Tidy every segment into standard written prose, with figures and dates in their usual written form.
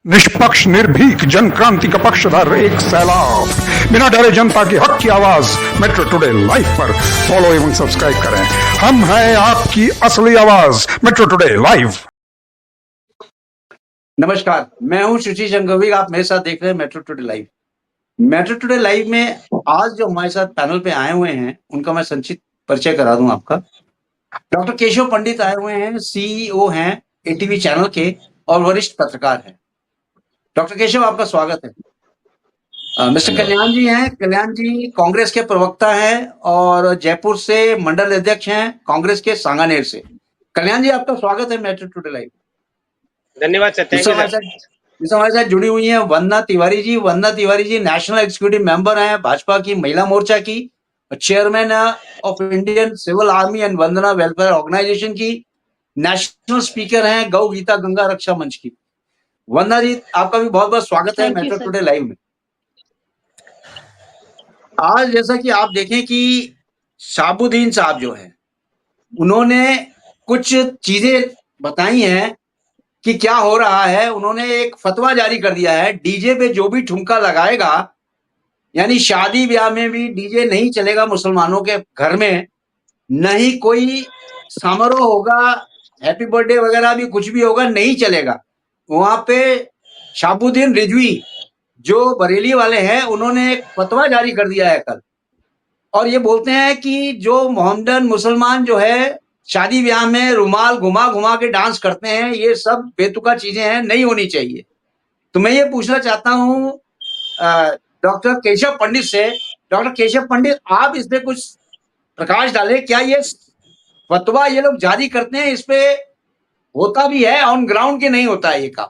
निष्पक्ष निर्भीक जन क्रांति का पक्षधर एक सैलाब, बिना डरे जनता की हक की आवाज मेट्रो टुडे लाइव पर फॉलो एवं सब्सक्राइब करें। हम हैं आपकी असली आवाज, मेट्रो टुडे लाइव। नमस्कार, मैं हूं सुशील जंगवी। आप मेरे साथ देख रहे हैं metro Today live. Metro Today live में आज जो हमारे साथ पैनल पे आए हुए हैं, उनका मैं संक्षिप्त परिचय करा दूं आपका। डॉक्टर केशव पंडित आए हुए हैं, सीईओ हैं एटीवी चैनल के और वरिष्ठ पत्रकार हैं। डॉक्टर केशव, आपका स्वागत है। मिस्टर कल्याण जी हैं। कल्याण जी कांग्रेस के प्रवक्ता हैं और जयपुर से मंडल अध्यक्ष हैं कांग्रेस के सांगानेर से। कल्याण जी, आपका स्वागत है मेट्रो टुडे लाइव। धन्यवाद सर। Thank you sir. इस हमारे साथ जुड़ी हुई हैं Vandana Tiwari ji. Vandana Tiwari ji national executive member हैं भाजपा की महिला मोर्चा की, chairman of Indian civil army and Vandana welfare organization की, नेशनल स्पीकर हैं गौ गीता गंगा रक्षा मंच की। वंदना जी, आपका भी बहुत बहुत स्वागत है मेट्रो टुडे लाइव में। आज जैसा कि आप देखें कि शाहबुद्दीन साहब जो है, उन्होंने कुछ चीजें बताई हैं कि क्या हो रहा है। उन्होंने एक फतवा जारी कर दिया है, डीजे पे जो भी ठुमका लगाएगा, यानी शादी ब्याह में भी डीजे नहीं चलेगा मुसलमानों के घर में, न ही कोई समारोह होगा, हैप्पी बर्थडे वगैरह भी कुछ भी होगा, नहीं चलेगा। वहां पे शाहबुद्दीन रिजवी जो बरेली वाले हैं, उन्होंने एक फतवा जारी कर दिया है कल, और ये बोलते हैं कि जो मोहम्मदन मुसलमान जो है शादी ब्याह में रुमाल घुमा घुमा के डांस करते हैं, ये सब बेतुका चीजें हैं, नहीं होनी चाहिए। तो मैं ये पूछना चाहता हूँ डॉक्टर केशव पंडित से। डॉक्टर केशव पंडित, आप इस पे कुछ प्रकाश डालें। क्या ये फतवा ये लोग जारी करते हैं, इस पे होता भी है ऑन ग्राउंड के नहीं होता है ये काम?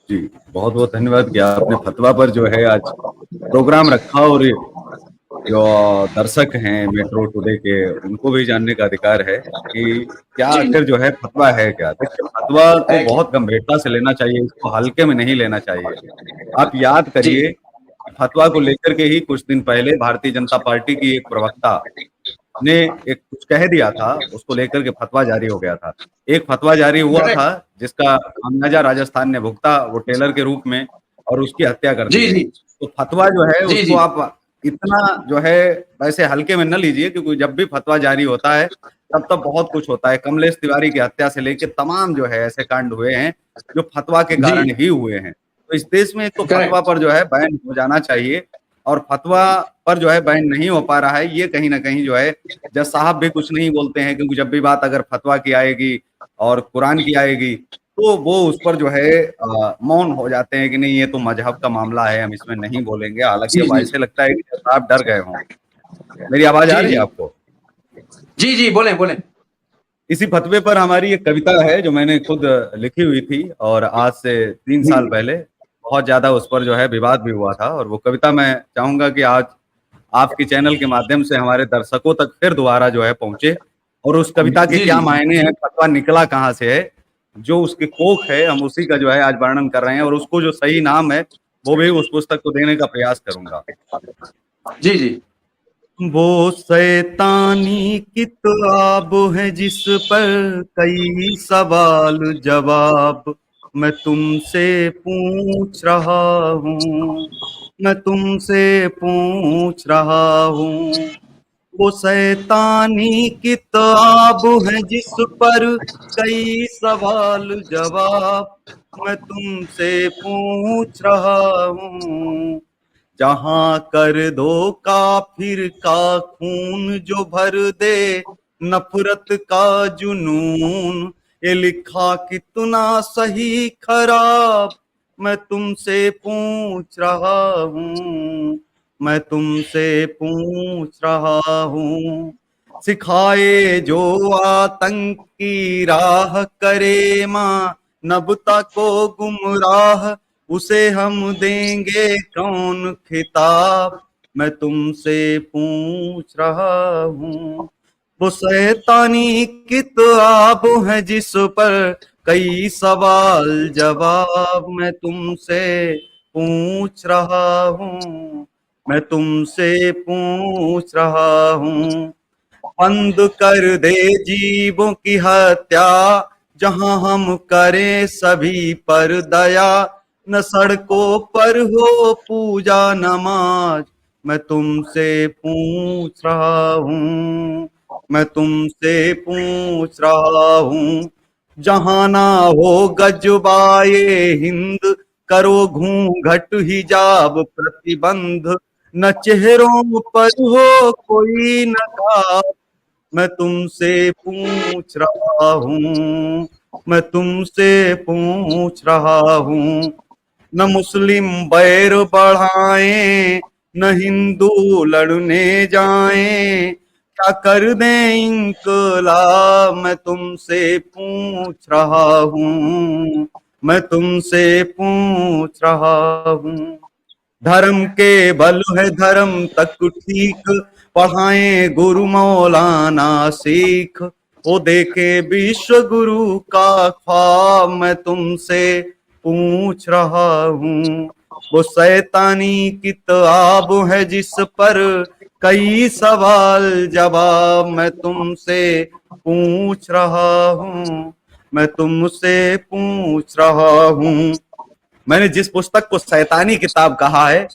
जी बहुत बहुत धन्यवाद कि आपने फतवा पर जो है आज प्रोग्राम रखा, और जो दर्शक हैं मेट्रो टुडे के, उनको भी जानने का अधिकार है कि क्या आखिर जो है फतवा है क्या। देखिए, फतवा को बहुत गंभीरता से लेना चाहिए, इसको हल्के में नहीं लेना चाहिए। आप याद करिए, फतवा को लेकर के ही कुछ दिन पहले भारतीय जनता पार्टी की एक प्रवक्ता ने एक कुछ कह दिया था, उसको लेकर के फतवा जारी हो गया था। एक फतवा जारी हुआ था जिसका खामियाजा राजस्थान ने भुगता, वो टेलर के रूप में, और उसकी हत्या कर दी। तो फतवा जो है उसको आप इतना जो है वैसे हल्के में न लीजिए, क्योंकि जब भी फतवा जारी होता है तब तब बहुत कुछ होता है। कमलेश तिवारी की हत्या से लेकर तमाम जो है ऐसे कांड हुए हैं जो फतवा के कारण ही हुए हैं। तो इस देश में तो फतवा पर जो है बैन हो जाना चाहिए, और फतवा पर जो है बैन नहीं हो पा रहा है। ये कहीं ना कहीं जो है जज साहब भी कुछ नहीं बोलते हैं, क्योंकि जब भी बात अगर फतवा की आएगी और कुरान की आएगी तो वो उस पर जो है मौन हो जाते हैं कि नहीं, ये तो मजहब का मामला है, हम इसमें नहीं बोलेंगे। हालांकि अब ऐसे लगता है कि जज साहब डर गए हों। मेरी आवाज आ रही है आपको? जी जी, बोले बोले। इसी फतवे पर हमारी एक कविता है जो मैंने खुद लिखी हुई थी, और आज से 3 साल पहले बहुत ज्यादा उस पर जो है विवाद भी हुआ था। और वो कविता मैं चाहूंगा कि आज आपके चैनल के माध्यम से हमारे दर्शकों तक फिर दोबारा जो है पहुंचे, और उस कविता के क्या मायने हैं, फतवा निकला कहाँ से है, जो उसकी कोख है, हम उसी का जो है आज वर्णन कर रहे हैं, और उसको जो सही नाम है वो भी उस पुस्तक को देने का प्रयास करूंगा। जी जी। वो शैतानी किताब है जिस पर कई सवाल जवाब मैं तुमसे पूछ रहा हूँ, मैं तुमसे पूछ रहा हूँ। वो शैतानी किताब है जिस पर कई सवाल जवाब मैं तुमसे पूछ रहा हूँ। जहां कर दो काफिर का खून जो भर दे नफरत का जुनून, ये लिखा कितना सही खराब मैं तुमसे पूछ रहा हूँ, मैं तुमसे पूछ रहा हूँ। सिखाए जो आतंक की राह करे माँ नबता को गुमराह, उसे हम देंगे कौन खिताब मैं तुमसे पूछ रहा हूँ। वो शैतानी किताब है जिस पर कई सवाल जवाब मैं तुमसे पूछ रहा हूँ, मैं तुमसे पूछ रहा हूँ। बंद कर दे जीवों की हत्या, जहां हम करें सभी पर दया, न सड़कों पर हो पूजा नमाज। मैं तुमसे पूछ रहा हूँ, मैं तुमसे पूछ रहा हूँ, जहां ना हो गजबाए हिंद, करो घूंघट हिजाब प्रतिबंध, न चेहरों पर हो कोई नकाब। मैं तुमसे पूछ रहा हूँ, मैं तुमसे पूछ रहा हूँ, न मुस्लिम बैर बढ़ाएं, न हिंदू लड़ने जाएं, क्या कर दें इनकलाब। मैं तुमसे पूछ रहा हूँ, मैं तुमसे पूछ रहा हूँ। धर्म के बल है धर्म तक ठीक, पढ़ाएं गुरु मौलाना सीख, वो देखे विश्व गुरु का ख्वाब। मैं तुमसे पूछ रहा हूँ, वो शैतानी किताब है जिस पर कई सवाल जवाब। मैं तुमसे पूछ रहा हूँ, मैं तुमसे पूछ रहा हूँ। मैंने जिस पुस्तक को शैतानी किताब कहा है,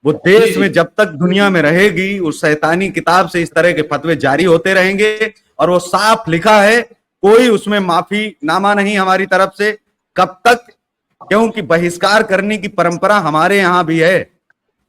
वो देश में जब तक दुनिया में रहेगी उस शैतानी किताब से इस तरह के फतवे जारी होते रहेंगे। और वो साफ लिखा है, कोई उसमें माफी नामा नहीं हमारी तरफ से। कब तक? क्योंकि बहिष्कार करने की परंपरा हमारे यहाँ भी है।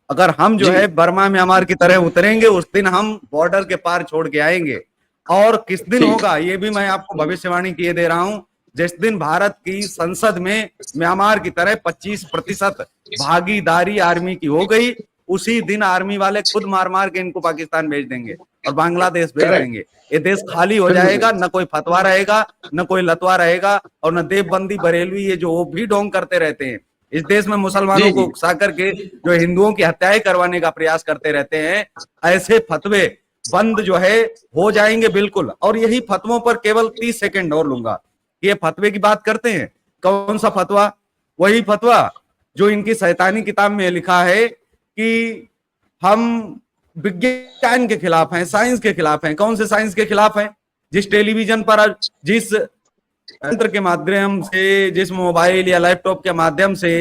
अगर हम जो है बर्मा म्यांमार की तरह उतरेंगे, उस दिन हम बॉर्डर के पार छोड़ के आएंगे। और किस दिन होगा ये भी मैं आपको भविष्यवाणी किए दे रहा हूं, जिस दिन भारत की संसद में म्यांमार की तरह 25% भागीदारी आर्मी की हो गई, उसी दिन आर्मी वाले खुद मार मार के इनको पाकिस्तान भेज देंगे और बांग्लादेश भेज देंगे। ये देश खाली हो जाएगा, न कोई फतवा रहेगा, न कोई लतवा रहेगा, और न देवबंदी बरेलवी ये जो वो भी ढोंग करते रहते हैं इस देश में मुसलमानों को उकसा करके जो हिंदुओं की हत्याएं करवाने का प्रयास करते रहते हैं, ऐसे फतवे बंद जो है हो जाएंगे बिल्कुल। और यही फतवों पर केवल 30 सेकंड और लूंगा। ये फतवे की बात करते हैं, कौन सा फतवा? वही फतवा जो इनकी शैतानी किताब में लिखा है कि हम विज्ञान के खिलाफ हैं, साइंस के खिलाफ हैं। कौन से साइंस के खिलाफ हैं? जिस टेलीविजन पर, जिस यंत्र के माध्यम से, जिस मोबाइल या लैपटॉप के माध्यम से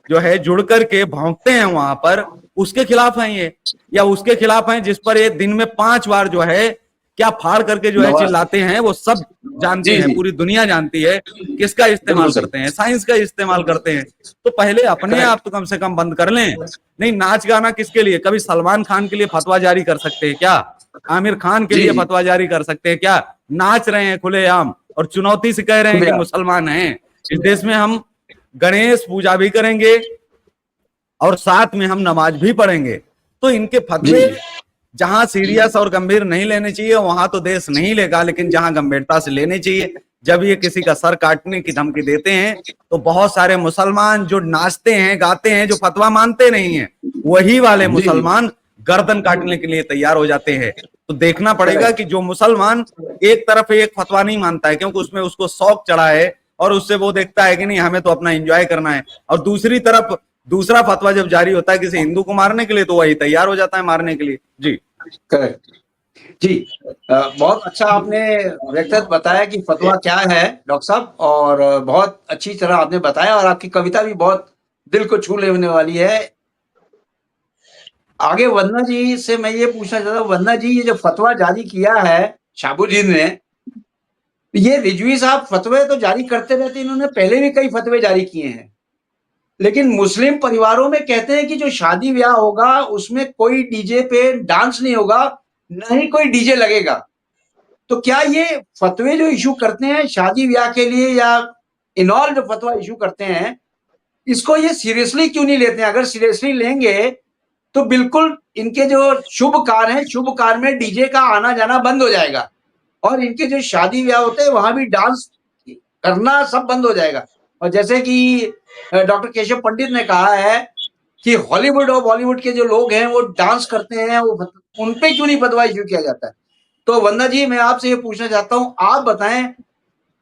जो है जुड़ करके भौंकते हैं वहां पर, उसके खिलाफ हैं ये। या उसके खिलाफ हैं जिस पर ये दिन में 5 बार जो है क्या फाड़ करके जो है चिल्लाते हैं। वो सब जानते हैं, पूरी दुनिया जानती है किसका इस्तेमाल करते हैं, साइंस का इस्तेमाल करते हैं। तो पहले अपने आप तो कम से कम बंद कर लें। नहीं, नाच गाना किसके लिए? कभी सलमान खान के लिए फतवा जारी कर सकते हैं क्या? आमिर खान के लिए फतवा जारी कर सकते हैं क्या? नाच रहे हैं खुलेआम और चुनौती से कह रहे हैं कि मुसलमान हैं। इस देश में हम गणेश पूजा भी करेंगे और साथ में हम नमाज भी पढ़ेंगे। तो इनके फतवे जहां सीरियस और गंभीर नहीं लेने चाहिए वहां तो देश नहीं लेगा, लेकिन जहां गंभीरता से लेने चाहिए। जब ये किसी का सर काटने की धमकी देते हैं तो बहुत सारे मुसलमान जो नाचते हैं, गाते हैं, जो फतवा मानते नहीं है, वही वाले मुसलमान गर्दन काटने के लिए तैयार हो जाते हैं। तो देखना पड़ेगा कि जो मुसलमान एक तरफ एक फतवा नहीं मानता है क्योंकि उसमें उसको शौक चढ़ा है और उससे वो देखता है कि नहीं हमें तो अपना एंजॉय करना है, और दूसरी तरफ दूसरा फतवा जब जारी होता है किसी हिंदू को मारने के लिए तो वही तैयार हो जाता है मारने के लिए। जी करेक्ट जी। बहुत अच्छा आपने व्यक्तिगत बताया कि फतवा क्या है डॉक्टर साहब, और बहुत अच्छी तरह आपने बताया, और आपकी कविता भी बहुत दिल को छू लेने वाली है। आगे वंदना जी से मैं ये पूछना चाहता हूँ, वंदना जी ये जो फतवा जारी किया है शाहबुद्दीन ने, ये रिजवी साहब फतवे तो जारी करते रहते, इन्होंने पहले भी कई फतवे जारी किए हैं, लेकिन मुस्लिम परिवारों में कहते हैं कि जो शादी ब्याह होगा उसमें कोई डीजे पे डांस नहीं होगा, न ही कोई डीजे लगेगा। तो क्या ये फतवे जो इशू करते हैं शादी ब्याह के लिए या इनऑल जो फतवा इशू करते हैं, इसको ये सीरियसली क्यों नहीं लेते हैं? अगर सीरियसली लेंगे तो बिल्कुल इनके जो शुभ कार्य हैं, शुभ कार्य में डीजे का आना जाना बंद हो जाएगा, और इनके जो शादी ब्याह होते हैं वहां भी डांस करना सब बंद हो जाएगा। और जैसे कि डॉक्टर केशव पंडित ने कहा है कि हॉलीवुड और बॉलीवुड के जो लोग हैं वो डांस करते हैं, वो उन पे क्यों नहीं फतवा इशू किया जाता है? तो वंदना जी मैं आपसे ये पूछना चाहता हूं, आप बताएं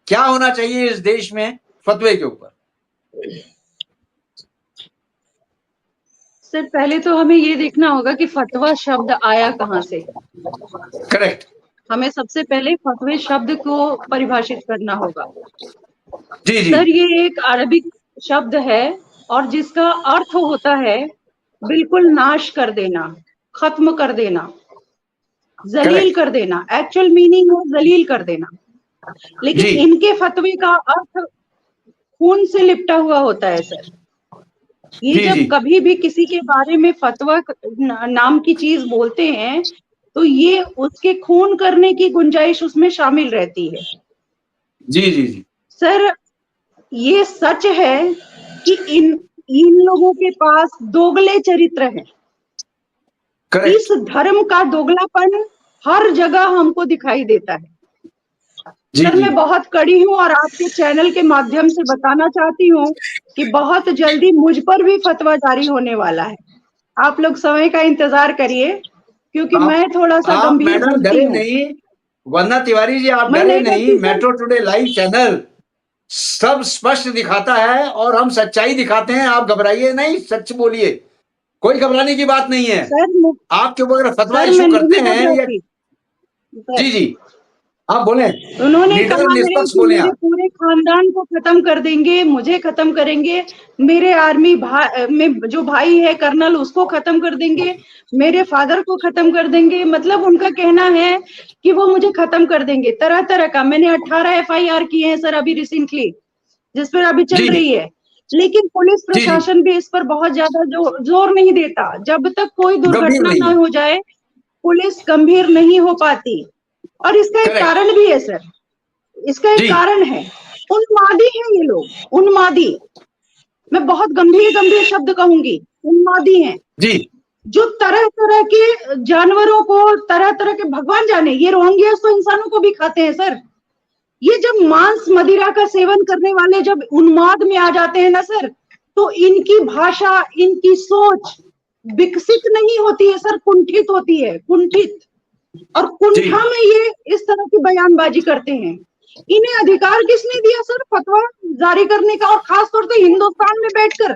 क्या होना चाहिए इस देश में फतवे के ऊपर? सर पहले तो हमें ये देखना होगा कि फतवा शब्द आया कहाँ से। करेक्ट। हमें सबसे पहले फतवे शब्द को परिभाषित करना होगा। जी जी सर, ये एक अरबिक शब्द है और जिसका अर्थ होता है बिल्कुल नाश कर देना, खत्म कर देना, जलील Correct. कर देना। एक्चुअल मीनिंग है जलील कर देना, लेकिन जी इनके फतवे का अर्थ खून से लिपटा हुआ होता है सर। ये जी जब जी कभी भी किसी के बारे में फतवा नाम की चीज बोलते हैं तो ये उसके खून करने की गुंजाइश उसमें शामिल रहती है। जी जी जी सर, ये सच है कि इन लोगों के पास दोगले चरित्र हैं। इस करेक्ट धर्म का दोगलापन हर जगह हमको दिखाई देता है। जी सर, जी मैं बहुत कड़ी हूँ और आपके चैनल के माध्यम से बताना चाहती हूँ कि बहुत जल्दी मुझ पर भी फतवा जारी होने वाला है। आप लोग समय का इंतजार करिए, क्योंकि मैं थोड़ा सा आप गंभीर मैडम बोलती डरे हूँ। नहीं, वरना तिवारी जी आप मैं डरे नहीं नहीं। डरती sir. Metro Today live channel सब स्पष्ट दिखाता है और हम सच्चाई दिखाते हैं। आप घबराइए नहीं, सच बोलिए, कोई घबराने की बात नहीं है। सर, आपके ऊपर अगर फतवा सर इशू मैं करते नहीं हैं या घबराती सर। जी जी आप बोले, उन्होंने निडर कहा है निष्पक्ष कि बोले मेरे आप। पूरे खानदान को खत्म कर देंगे, मुझे खत्म करेंगे, मेरे आर्मी में जो भाई है कर्नल उसको खत्म कर देंगे, मेरे फादर को खत्म कर देंगे। मतलब उनका कहना है कि वो मुझे खत्म कर देंगे। तरह तरह का मैंने 18 FIR किए हैं सर अभी रिसेंटली, जिस पर अभी चल जी रही है। लेकिन पुलिस जी जी प्रशासन भी इस पर बहुत ज्यादा जोर नहीं देता। जब तक कोई गंभीर दुर्घटना नहीं न है। हो जाए पुलिस गंभीर नहीं हो पाती। और इसका एक करेक्ट कारण भी है सर, इसका एक जी कारण है, उन्मादी हैं ये लोग, उन्मादी। मैं बहुत गंभीर गंभीर शब्द कहूंगी, उन्मादी हैं, जी जो तरह तरह के जानवरों को, तरह तरह के, भगवान जाने, ये रोहिंग्या तो इंसानों को भी खाते हैं सर। ये जब मांस मदिरा का सेवन करने वाले जब उन्माद में आ जाते हैं ना सर, तो इनकी भाषा, इनकी सोच विकसित नहीं होती है सर, कुंठित होती है, कुंठित। और जी कुंठा में ये इस तरह की बयानबाजी करते हैं। इन्हें अधिकार किसने दिया सर फतवा जारी करने का, और खास तौर से हिंदुस्तान में बैठकर?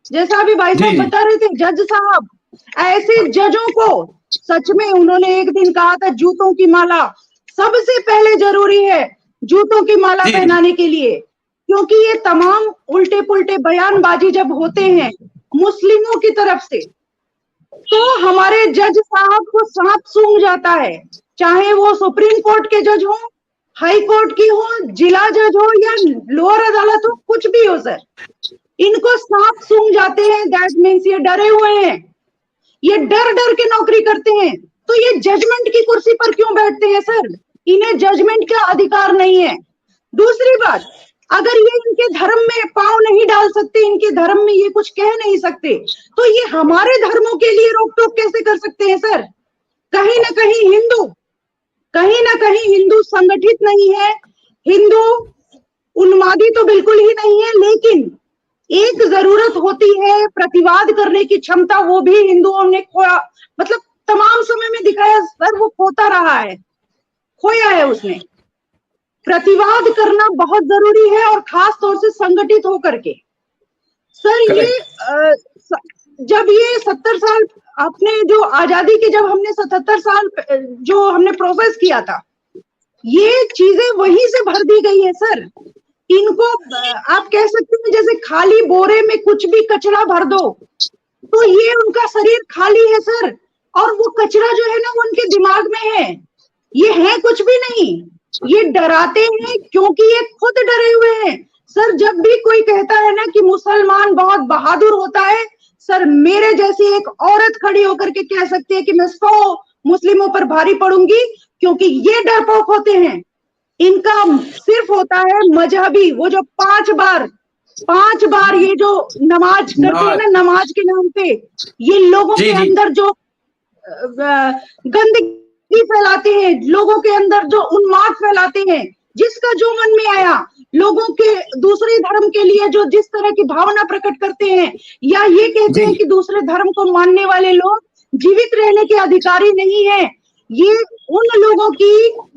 जैसा अभी भाई जी साहब जी बता रहे थे, जज साहब, ऐसे जजों को सच में, उन्होंने एक दिन कहा था जूतों की माला सबसे पहले जरूरी है, जूतों की माला जी पहनाने के लिए। क्योंकि ये तमाम उल्टे पुल्टे बयानबाजी जब होते हैं मुस्लिमों की तरफ से, तो हमारे जज साहब को सांप सूंघ जाता है। चाहे वो सुप्रीम कोर्ट के जज हो, हाई कोर्ट की हो, जिला जज हो या लोअर अदालत हो, कुछ भी हो सर, इनको सांप सूंघ जाते हैं। दैट मीन्स ये डरे हुए हैं, ये डर डर के नौकरी करते हैं। तो ये जजमेंट की कुर्सी पर क्यों बैठते हैं सर? इन्हें जजमेंट का अधिकार नहीं है। दूसरी बात, अगर ये इनके धर्म में पांव नहीं डाल सकते, इनके धर्म में ये कुछ कह नहीं सकते, तो ये हमारे धर्मों के लिए रोक टोक कैसे कर सकते हैं सर? कहीं ना कहीं हिंदू संगठित नहीं है, हिंदू उन्मादी तो बिल्कुल ही नहीं है, लेकिन एक जरूरत होती है प्रतिवाद करने की क्षमता, वो भी हिंदुओं ने खोया। मतलब तमाम समय में दिखाया सर, वो खोता रहा है, खोया है उसने। प्रतिवाद करना बहुत जरूरी है, और खास तौर से संगठित होकर के। सर ये जब ये 70 साल आपने जो आजादी के, जब हमने 77 साल जो हमने प्रोसेस किया था, ये चीजें वहीं से भर दी गई है सर। इनको आप कह सकते हैं जैसे खाली बोरे में कुछ भी कचरा भर दो, तो ये उनका शरीर खाली है सर, और वो कचरा जो है ना वो उनके दिमाग में है। ये है कुछ भी नहीं, ये डराते हैं क्योंकि ये खुद डरे हुए हैं सर। जब भी कोई कहता है ना कि मुसलमान बहुत बहादुर होता है, सर मेरे जैसी एक औरत खड़ी होकर के कह सकती है कि मैं 100 मुस्लिमों पर भारी पड़ूंगी, क्योंकि ये डरपोक होते हैं। इनका सिर्फ होता है मजहबी, वो जो 5 बार ये जो नमाज करते हैं ना, नमाज के नाम पे ये लोगों के अंदर जो गंदगी फैलाते हैं, लोगों के अंदर जो उन्माद फैलाते हैं, जिसका जो मन में आया, लोगों के दूसरे धर्म के लिए जो जिस तरह की भावना प्रकट करते हैं, या ये कहते हैं कि दूसरे धर्म को मानने वाले लोग जीवित रहने के अधिकारी नहीं है। ये उन लोगों की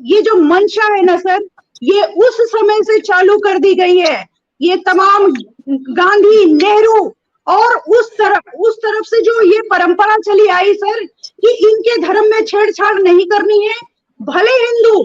ये जो मंशा है ना सर, ये उस समय से चालू कर दी गई है। ये तमाम गांधी, नेहरू और उस तरफ से जो ये परंपरा चली आई सर, कि इनके धर्म में छेड़छाड़ नहीं करनी है, भले हिंदू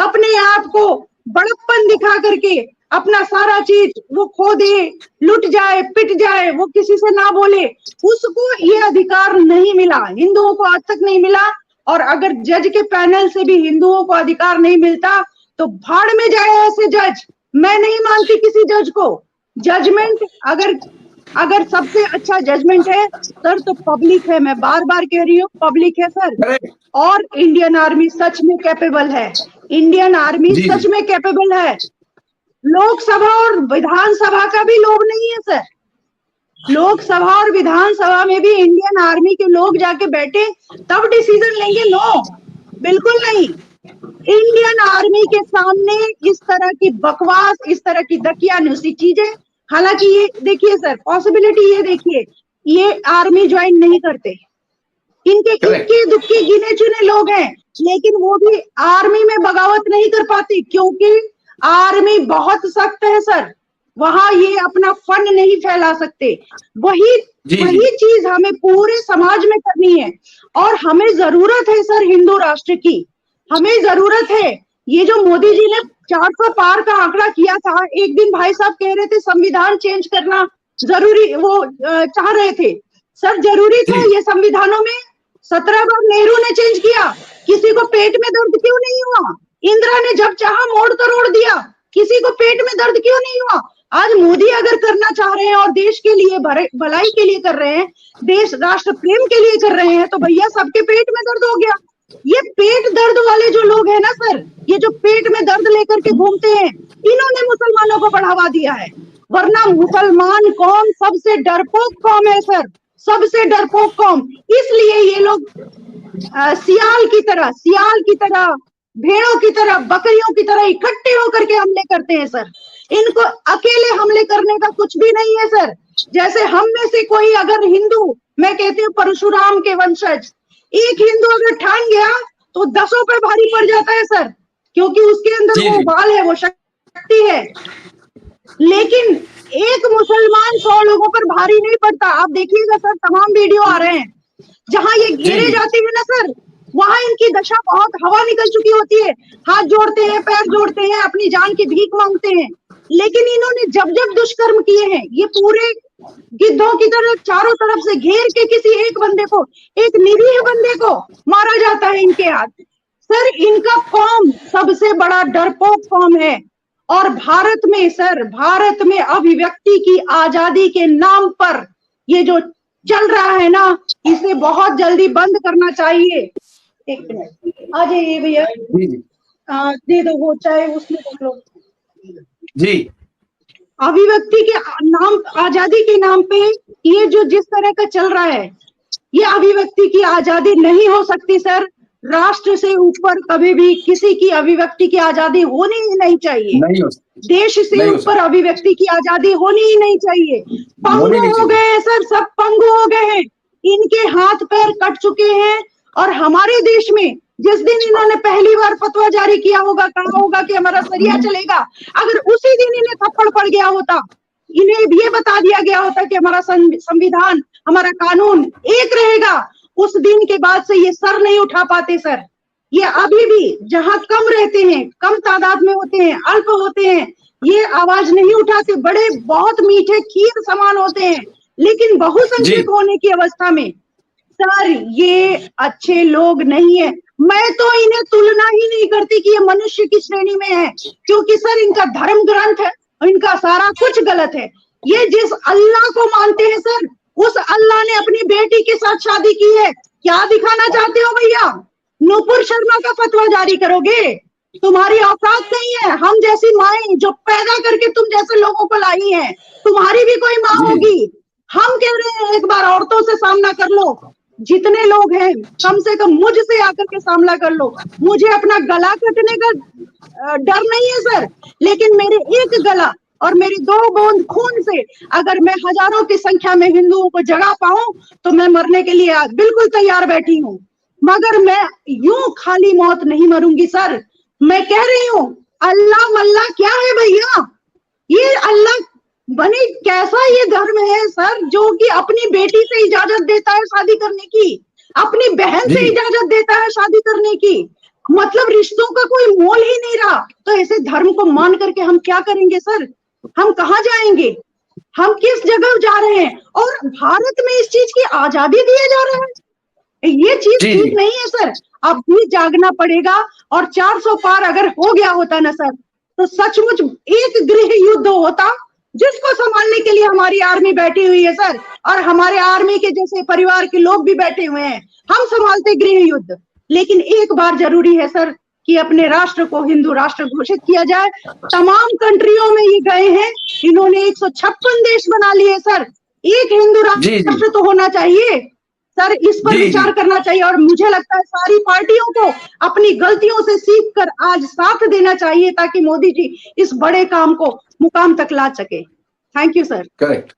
अपने आप को बड़प्पन दिखा करके अपना सारा चीज वो खो दे, लुट जाए, पिट जाए, वो किसी से ना बोले, उसको ये अधिकार नहीं मिला, हिंदुओं को आज तक नहीं मिला। और अगर जज के पैनल से भी हिंदुओं को अधिकार नहीं मिलता तो भाड़ में जाए ऐसे जज। मैं नहीं मानती किसी जज को। जजमेंट अगर सबसे अच्छा जजमेंट है सर तो पब्लिक है, मैं बार बार कह रही हूँ, पब्लिक है सर। और इंडियन आर्मी सच में कैपेबल है, इंडियन आर्मी सच में कैपेबल है। लोकसभा और विधानसभा का भी लोग नहीं है सर। लोकसभा और विधानसभा में भी इंडियन आर्मी के लोग जाके बैठे तब डिसीजन लेंगे? नो, बिल्कुल नहीं। इंडियन आर्मी के सामने इस तरह की बकवास, इस तरह की दकियानुसी चीजें, हालांकि ये देखिए सर, पॉसिबिलिटी ये देखिए, ये आर्मी ज्वाइन नहीं करते, इनके इक्के दुक्के गिने चुने लोग हैं, लेकिन वो भी आर्मी में बगावत नहीं कर पाती क्योंकि आर्मी बहुत सख्त है सर। वहां ये अपना फंड नहीं फैला सकते। वही चीज हमें पूरे समाज में करनी है और हमें जरूरत है सर हिंदू राष्ट्र की, हमें जरूरत है। ये जो मोदी जी ने 400 पार का आंकड़ा किया था, एक दिन भाई साहब कह रहे थे संविधान चेंज करना जरूरी, वो चाह रहे थे सर, जरूरी था ये संविधानों में? 17 बार नेहरू ने चेंज किया, किसी को पेट में दर्द क्यों नहीं हुआ? इंदिरा ने जब चाहा मोड़ तोड़ दिया, किसी को पेट में दर्द क्यों नहीं हुआ? आज मोदी अगर करना चाह रहे हैं और देश के लिए भलाई के लिए कर रहे हैं, देश राष्ट्र प्रेम के लिए कर रहे हैं, तो भैया सबके पेट में दर्द हो गया। ये पेट दर्द वाले जो लोग हैं ना सर, ये जो पेट में दर्द लेकर के घूमते हैं, इन्होंने मुसलमानों को बढ़ावा दिया है। वरना मुसलमान कौम सबसे डरपोक कौम है सर, सबसे डरपोक कौम। इसलिए ये लोग सियाल की तरह, भेड़ों की तरह, बकरियों की तरह इकट्ठे होकर के हमले करते हैं सर। इनको अकेले हमले करने का कुछ भी नहीं है सर। जैसे हम में से कोई अगर हिंदू, मैं कहती हूँ परशुराम के वंशज, एक हिंदू अगर ठान गया तो 10 पे भारी पड़ जाता है सर, क्योंकि उसके अंदर वो बाल है, वो शक्ति है। लेकिन एक मुसलमान 100 लोगों पर भारी नहीं पड़ता। आप देखिएगा सर, तमाम वीडियो आ रहे हैं, जहां ये घेरे जाते हैं ना सर, वहां इनकी दशा बहुत हवा निकल चुकी होती है, हाथ जोड़ते हैं, पैर जोड़ते हैं, अपनी जान की भीख मांगते हैं। लेकिन इन्होंने जब जब दुष्कर्म किए हैं, ये पूरे गिद्धों की तरह चारों तरफ से घेर के किसी एक बंदे को, एक निरीह बंदे को मारा जाता है इनके हाथ। सर इनका कौम सबसे बड़ा डरपोक कौम है। और भारत में सर, भारत में अभिव्यक्ति की आजादी के नाम पर ये जो चल रहा है ना, इसे बहुत जल्दी बंद करना चाहिए। एक मिनट आ जाइए भैया, दे दो वो चाय उसमें देख लो जी। अभिव्यक्ति के नाम, आजादी के नाम पे ये जो जिस तरह का चल रहा है, ये अभिव्यक्ति की आजादी नहीं हो सकती सर। राष्ट्र से ऊपर कभी भी किसी की अभिव्यक्ति की आजादी होनी ही नहीं चाहिए, नहीं हो सकती। देश से ऊपर अभिव्यक्ति की आजादी होनी ही नहीं चाहिए। पंगु हो गए हैं सर, सब पंगु हो गए हैं, इनके हाथ पैर कट चुके हैं। और हमारे देश में जिस दिन इन्होंने पहली बार फतवा जारी किया होगा, कहा होगा कि हमारा शरिया चलेगा, अगर उसी दिन इन्हें थप्पड़ पड़ गया होता, इन्हें ये बता दिया गया होता कि हमारा संविधान, हमारा कानून एक रहेगा, उस दिन के बाद से ये सर नहीं उठा पाते सर। ये अभी भी जहां कम रहते हैं, कम तादाद में होते हैं, अल्प होते हैं, ये आवाज नहीं उठाते। बड़े बहुत मीठे खीर समान होते हैं, लेकिन बहुसंख्यक होने की अवस्था में सर ये अच्छे लोग नहीं है। मैं तो इन्हें तुलना ही नहीं करती कि ये मनुष्य की श्रेणी में है, क्योंकि सर इनका धर्म ग्रंथ है, इनका सारा कुछ गलत है। ये जिस अल्लाह को मानते हैं सर, उस अल्लाह ने अपनी बेटी के साथ शादी की है। क्या दिखाना चाहते हो भैया? नूपुर शर्मा का फतवा जारी करोगे? तुम्हारी औकात नहीं है। हम जैसी माएं जो पैदा करके तुम जैसे लोगों को लाई हैं, तुम्हारी भी कोई माँ होगी। हम कह रहे हैं एक बार औरतों से सामना कर लो, जितने लोग हैं कम से कम मुझसे आकर के सामना कर लो। मुझे अपना गला कटने का डर नहीं है सर, लेकिन मेरे एक गला और मेरी 2 बूंद खून से अगर मैं हजारों की संख्या में हिंदुओं को जगा पाऊं तो मैं मरने के लिए आज बिल्कुल तैयार बैठी हूं, मगर मैं यूं खाली मौत नहीं मरूंगी सर। मैं कह रही हूं अल्लाह मल्ला क्या है भैया? ये अल्लाह बने कैसा ये धर्म है सर, जो कि अपनी बेटी से इजाजत देता है शादी करने की, अपनी बहन से इजाजत देता है शादी करने की। मतलब रिश्तों का कोई मोल ही नहीं रहा। तो ऐसे धर्म को मान करके हम क्या करेंगे सर? हम कहाँ जाएंगे? हम किस जगह जा रहे हैं? और भारत में इस चीज की आजादी दिया जा रहा है, ये चीज जी, ठीक जी। नहीं है सर। अब भी जागना पड़ेगा। और 400 पार अगर हो गया होता ना सर, तो सचमुच एक गृह युद्ध होता, जिसको संभालने के लिए हमारी आर्मी बैठी हुई है सर, और हमारे आर्मी के जैसे परिवार के लोग भी बैठे हुए हैं। हम संभालते गृह युद्ध। लेकिन एक बार जरूरी है सर कि अपने राष्ट्र को हिंदू राष्ट्र घोषित किया जाए। तमाम कंट्रियों में ये गए हैं, इन्होंने 156 देश बना लिए सर। एक हिंदू जी, जी। राष्ट्र तो होना चाहिए सर, इस पर जी, जी। विचार करना चाहिए। और मुझे लगता है सारी पार्टियों को अपनी गलतियों से सीख कर आज साथ देना चाहिए, ताकि मोदी जी इस बड़े काम को मुकाम तक ला सके। Thank you sir. करेक्ट।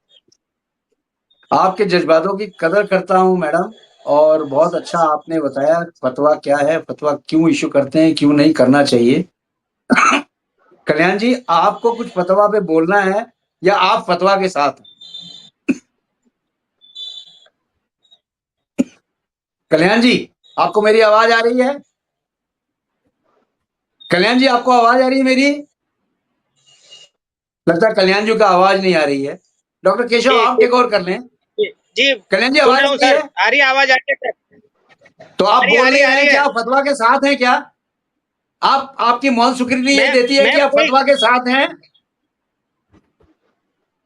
आपके जज्बातों की कदर करता हूं मैडम, और बहुत अच्छा आपने बताया फतवा क्या है, फतवा क्यों इशू करते हैं, क्यों नहीं करना चाहिए। कल्याण जी, आपको कुछ फतवा पे बोलना है या आप फतवा के साथ हैं? कल्याण जी, आपको मेरी आवाज आ रही है? कल्याण जी, आपको आवाज आ रही है मेरी? लगता है कल्याण जी का आवाज नहीं आ रही है। डॉक्टर केशव, जी, आप टेक ओवर कर लें। जी कल्याण जी, सुन आवाज रहा आ हूँ रही सर, है? आ रही है आवाज, आ रही है सर। तो आप आ रही बोल रहे आ रही हैं कि है। आप फतवा के साथ हैं क्या? आप आपकी मौन स्वीकृति ये मैं देती है कि आप कोई फतवा के साथ हैं?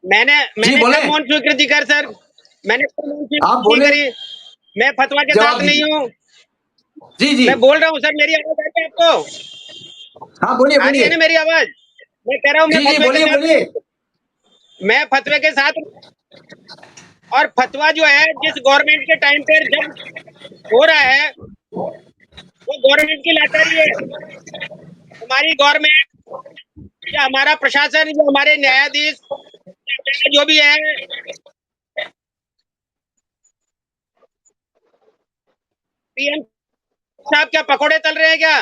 मैंने जी मैंने बोले, कब मौन स्वीकृति कर सर? मैंने कोई मौन आप स्वीकृति नहीं बोले, करी। मैं फतवा के जवाब साथ नहीं दीजिए। हूँ। जी जी, मैं बोल रहा हूँ सर, मेरी आवाज आ रही है आपको? हाँ बोलिए आ रही है बोलिए। ना मेरी आवाज? मैं कह रहा हूँ मैं जी जी, फतवे के बोलिए साथ बोलिए। हूँ। मैं फतवे के साथ हूँ। और फतवा जो है जिस गवर्नमेंट के टाइम पर जब हो रहा है, वो गवर्नमेंट की लाचारी है। हमारी गवर्नमेंट या हमारा प्रशासन या हमारे न्यायाधीश जो भी है, पीएम साहब क्या पकोड़े तल रहे हैं क्या?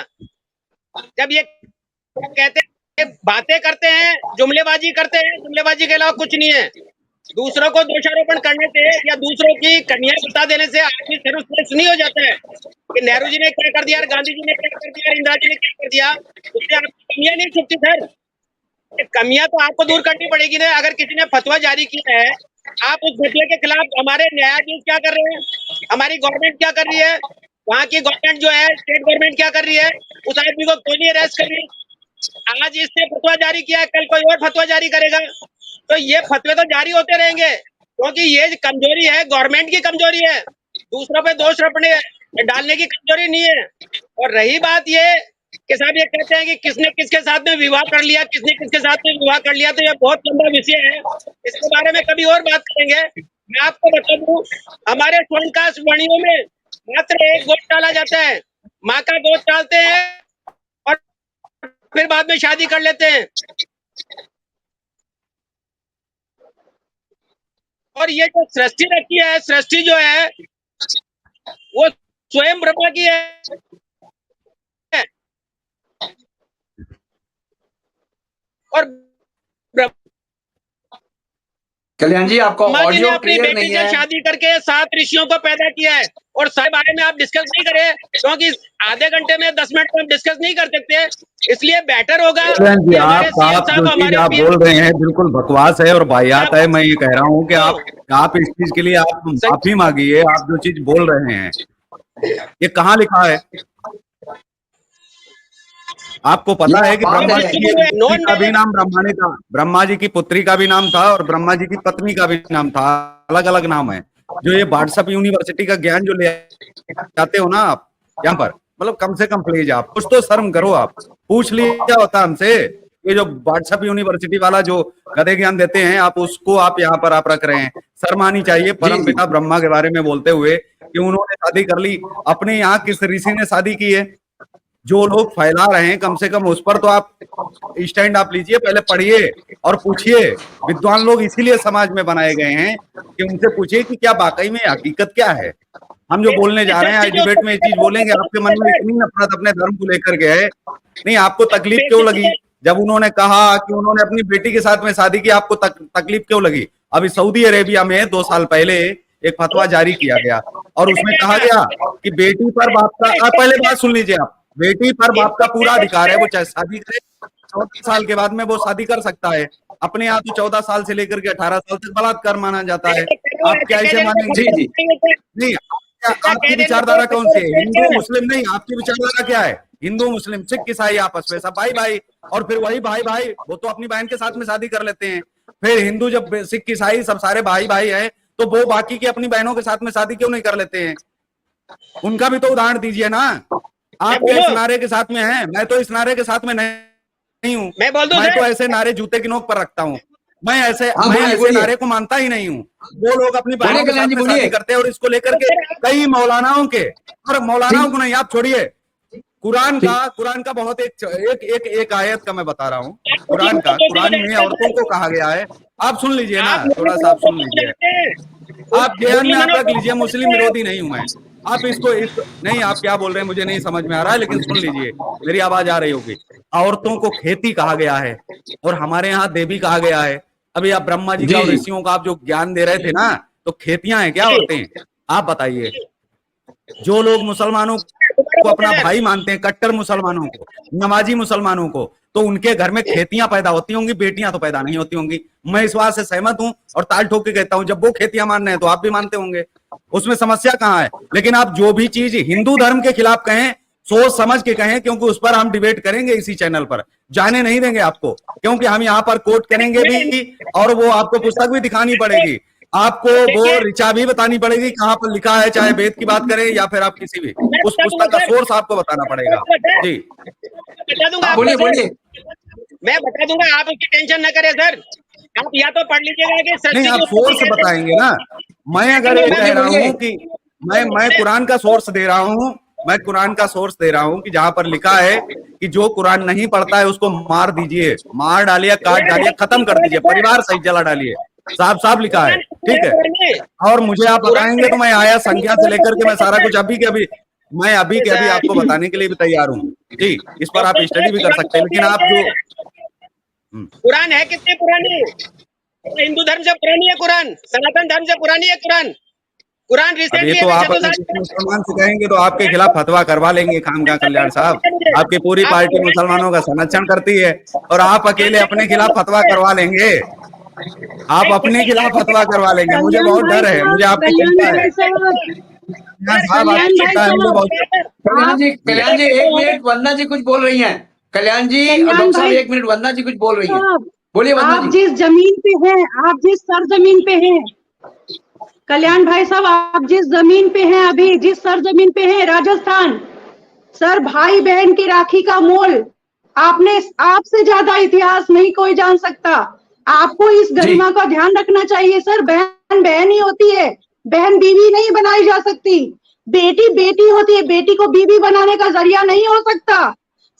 जब ये कहते हैं, बातें करते हैं, जुमलेबाजी करते हैं, जुमलेबाजी के अलावा कुछ नहीं है। दूसरों को दोषारोपण करने से या दूसरों की कन्या बता देने से आदमी सर्वश्रेष्ठ नहीं हो जाता है कि नेहरू जी ने क्या कर दिया, गांधी जी ने क्या कर दिया, इंदिरा जी ने क्या कर दिया। उससे आपकी कमियां नहीं छुपती सर। ये कमियां तो आपको दूर करनी पड़ेगी ना। अगर किसी ने फतवा जारी किया है, आप उस फतवे के खिलाफ, हमारे न्यायाधीश क्या कर रहे हैं, हमारी गवर्नमेंट क्या कर रही है, वहां की गवर्नमेंट जो है, स्टेट गवर्नमेंट क्या कर रही है, उस आदमी को क्यों नहीं अरेस्ट कर रही? आज इसने फतवा जारी किया है, कल कोई और फतवा जारी करेगा। तो ये फतवे तो जारी होते रहेंगे, क्योंकि ये कमजोरी है, गवर्नमेंट की कमजोरी है। दूसरों पे दोष रपने डालने की कमजोरी नहीं है। और रही बात ये कि साहब ये कहते हैं कि किसने किसके साथ में विवाह कर लिया, किसने किसके साथ में विवाह कर लिया, तो ये बहुत लंबा विषय है। इसके बारे में कभी और बात करेंगे। मैं आपको बता दूं, हमारे स्वर्णकाश वाणियों में मात्र एक गोट डाला जाता है। माँ का गोट डालते हैं और फिर बाद में शादी कर लेते हैं। और ये जो सृष्टि रखी है, सृष्टि जो है वो स्वयं ब्रह्मा की है। और कल्याण जी, आपका ब्रह्मा जी ने ऑडियो अपनी क्लियर बेटी नहीं से है। शादी करके 7 ऋषियों को पैदा किया है। और सारे बारे में आप डिस्कस नहीं करें, क्योंकि आधे घंटे में 10 मिनट में हम डिस्कस नहीं कर सकते। इसलिए बेटर होगा कल्याण जी, कि हमारे सीएम आप साहब, जो चीज हमारे आप पीएम बोल रहे हैं बिल्कुल बकवास है और वाहियात है। मैं ये कह रहा हूँ कि आप इस चीज के लिए आप माफी मांगिए। आप जो चीज बोल रहे हैं ये कहाँ लिखा है? आपको पता है कि बात ब्रह्मा है। जी की पुत्री का भी नाम ब्रह्मा ने था, ब्रह्मा जी की पुत्री का भी नाम था और ब्रह्मा जी की पत्नी का भी नाम था। अलग अलग नाम है। जो ये व्हाट्सएप यूनिवर्सिटी का ज्ञान जो ले आते हो ना आप यहाँ पर, मतलब कम से कम प्लीज आप कुछ तो शर्म करो। आप पूछ लिया होता हमसे। ये जो व्हाट्सएप यूनिवर्सिटी वाला जो गधे ज्ञान देते हैं, आप उसको आप यहाँ पर आप रख रहे हैं। शर्म आनी चाहिए परम पिता ब्रह्मा के बारे में बोलते हुए कि उन्होंने शादी कर ली। अपने यहाँ किस ऋषि ने शादी की है? जो लोग फैला रहे हैं कम से कम उस पर तो आप स्टैंड आप लीजिए, पहले पढ़िए और पूछिए। विद्वान लोग इसीलिए समाज में बनाए गए हैं कि उनसे पूछिए कि क्या वाकई में हकीकत क्या है। हम जो बोलने जा रहे हैं आज डिबेट में ये चीज बोलेंगे, आपके मन में इतनी नफरत अपने धर्म को लेकर के है। नहीं, आपको तकलीफ क्यों लगी जब उन्होंने कहा कि उन्होंने अपनी बेटी के साथ में शादी की? आपको तकलीफ क्यों लगी? अभी सऊदी अरेबिया में 2 साल पहले एक फतवा जारी किया गया और उसमें कहा गया कि बेटी पर बाप का, पहले बात सुन लीजिए आप, बेटी पर बाप का पूरा अधिकार है, वो चाहे शादी करे 14 साल के बाद में वो शादी कर सकता है। अपने यहाँ तो 14 साल से लेकर के 18 साल तक बलात्कार माना जाता है। आप क्या इसे मानेंगे? जी जी नहीं, आपकी विचारधारा कौन सी है? हिंदू मुस्लिम नहीं, आपकी विचारधारा क्या है? हिंदू मुस्लिम सिख ईसाई आपस में सब भाई भाई, और फिर वही भाई भाई वो तो अपनी बहन के साथ में शादी कर लेते हैं। फिर हिंदू जब सिख ईसाई सब सारे भाई भाई हैं, तो वो बाकी की अपनी बहनों के साथ में शादी क्यों नहीं कर लेते हैं? उनका भी तो उदाहरण दीजिए ना। आप क्या इस नारे के साथ में हैं? मैं तो इस नारे के साथ में नहीं हूँ। मैं बोल दूं मैं तो सर? ऐसे नारे जूते की नोक पर रखता हूँ। मैं ऐसे बोलिए। नारे को मानता ही नहीं हूँ। वो लोग अपनी बहनों के कल्याण साथ जी, में बोलिए। शादी करते हैं, और इसको लेकर के कई मौलानाओं के, और मौलानाओं को नहीं, आप छोड़िए, कुरान का बहुत एक आयत का मैं बता रहा हूँ। कुरान में औरतों को कहा गया है, आप सुन लीजिए ना, थोड़ा सा आप सुन लीजिए, आप ध्यान में आप रख लीजिए। मुस्लिम विरोधी नहीं हूं मैं। आप इसको नहीं, आप क्या बोल रहे हैं मुझे नहीं समझ में आ रहा है, लेकिन सुन लीजिए, मेरी आवाज आ रही होगी। औरतों को खेती कहा गया है, और हमारे यहाँ देवी कहा गया है। अभी आप ब्रह्मा जी का और ऋषियों का आप जो ज्ञान दे रहे थे ना, तो खेतियां हैं क्या औरतें? आप बताइए। जो लोग मुसलमानों को अपना भाई मानते हैं, कट्टर मुसलमानों को, नमाजी मुसलमानों को, तो उनके घर में खेतियां पैदा होती होंगी, बेटियां तो पैदा नहीं होती होंगी। मैं इस बात से सहमत हूं, और ताल ठोक के कहता हूं, जब वो खेतियां मान रहे हैं तो आप भी मानते होंगे, उसमें समस्या कहां है? लेकिन आप जो भी चीज हिंदू धर्म के खिलाफ कहें, सोच समझ के कहें, क्योंकि उस पर हम डिबेट करेंगे इसी चैनल पर, जाने नहीं देंगे आपको, क्योंकि हम यहाँ पर कोट करेंगे भी, और वो आपको पुस्तक भी दिखानी पड़ेगी, आपको वो ऋचा भी बतानी पड़ेगी कहाँ पर लिखा है, चाहे वेद की बात करें या फिर आप किसी भी, उस पुस्तक का सोर्स आपको बताना पड़ेगा। जी बता दूंगा, बोलिए बोलिए। मैं बता दूंगा, आप उसकी टेंशन न करें सर। आप या तो पढ़ लीजिएगा कि नहीं, आप सोर्स बताएंगे ना। मैं अगर ये कह रहा हूँ कि मैं कुरान का सोर्स दे रहा हूँ, मैं कुरान का सोर्स दे रहा हूँ कि जहां पर लिखा है कि जो कुरान नहीं पढ़ता है उसको मार दीजिए, मार डालिए, काट डालिए, खत्म कर दीजिए, परिवार सहित जला डालिए, साफ लिखा है, ठीक है। और मुझे आप बताएंगे तो मैं आया संख्या से लेकर के मैं सारा कुछ अभी के अभी आपको बताने के लिए भी तैयार हूँ। जी, इस पर आप स्टडी भी कर सकते हैं, लेकिन आप जो कुरान है कितनी पुरानी? हिंदू धर्म से पुरानी है कुरान, सनातन धर्म से पुरानी है कुरान। कुरान ये रिसेंटली तो आप मुसलमान से कहेंगे तो आपके खिलाफ फतवा करवा लेंगे खामखा कल्याण साहब। आपकी पूरी पार्टी मुसलमानों का संरक्षण करती है, और आप अकेले अपने खिलाफ फतवा करवा लेंगे। आप अपने खिलाफ फतवा करवा लेंगे, मुझे बहुत डर है, मुझे आपकी चिंता है। कल्याण जी 1 मिनट, वंदना जी कुछ बोल रही हैं। कल्याण जी और डॉक्टर साहब 1 मिनट, वंदना जी कुछ बोल रही हैं, बोलिए वंदना आप जी। जिस जमीन पे हैं, आप जिस सरजमीन पे हैं, कल्याण भाई साहब, आप जिस जमीन पे हैं, अभी जिस सरजमीन पे हैं, राजस्थान, सर भाई बहन की राखी का मोल आपसे ज्यादा इतिहास नहीं कोई जान सकता। आपको इस गरिमा का ध्यान रखना चाहिए सर। बहन बहन ही होती है, बहन बीवी नहीं बनाई जा सकती। बेटी बेटी होती है, बेटी को बीवी बनाने का जरिया नहीं हो सकता।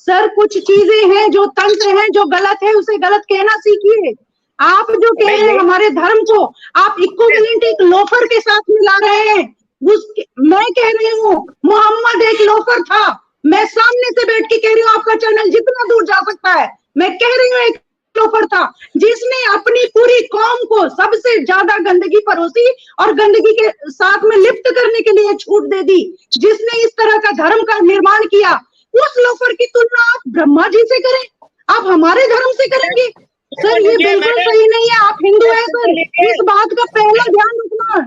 सर कुछ चीजें हैं जो तंत्र हैं, जो गलत है उसे गलत कहना सीखिए। आप जो कह रहे हैं हमारे धर्म को, आप इक्विवेलेंट एक लोफर के साथ मिला रहे हैं। मैं कह रही हूँ मोहम्मद एक लोफर था। मैं सामने से बैठ के कह रही हूँ, आपका चैनल जितना दूर जा सकता है, मैं कह रही हूँ एक लोफर था जिसने अपनी पूरी कौम को सबसे ज्यादा गंदगी परोसी और गंदगी के साथ में लिप्त करने के लिए छूट दे दी, जिसने इस तरह का धर्म का निर्माण किया। उस लोफर की तुलना आप ब्रह्मा जी से करें, आप हमारे धर्म से करेंगे? सर ये बिल्कुल सही नहीं है। आप हिंदू हैं सर, इस बात का पहला ध्यान रखना,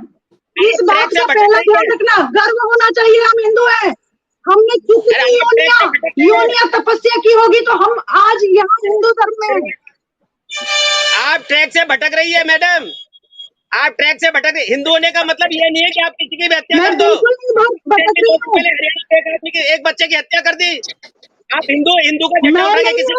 इस बात का पहला ध्यान रखना, गर्व होना चाहिए हम हिंदू हैं। हमने कितनी योनिया तपस्या की होगी तो हम आज यहाँ हिंदू धर्म में हैं। आप ट्रैक से भटक रही है मैडम, आप ट्रैक से भटक रही। हिंदू होने का मतलब ये नहीं है कि आप किसी की भी हत्या कर दो। एक बच्चे की हत्या कर दी, आप हिंदू का झंडा उठा के किसी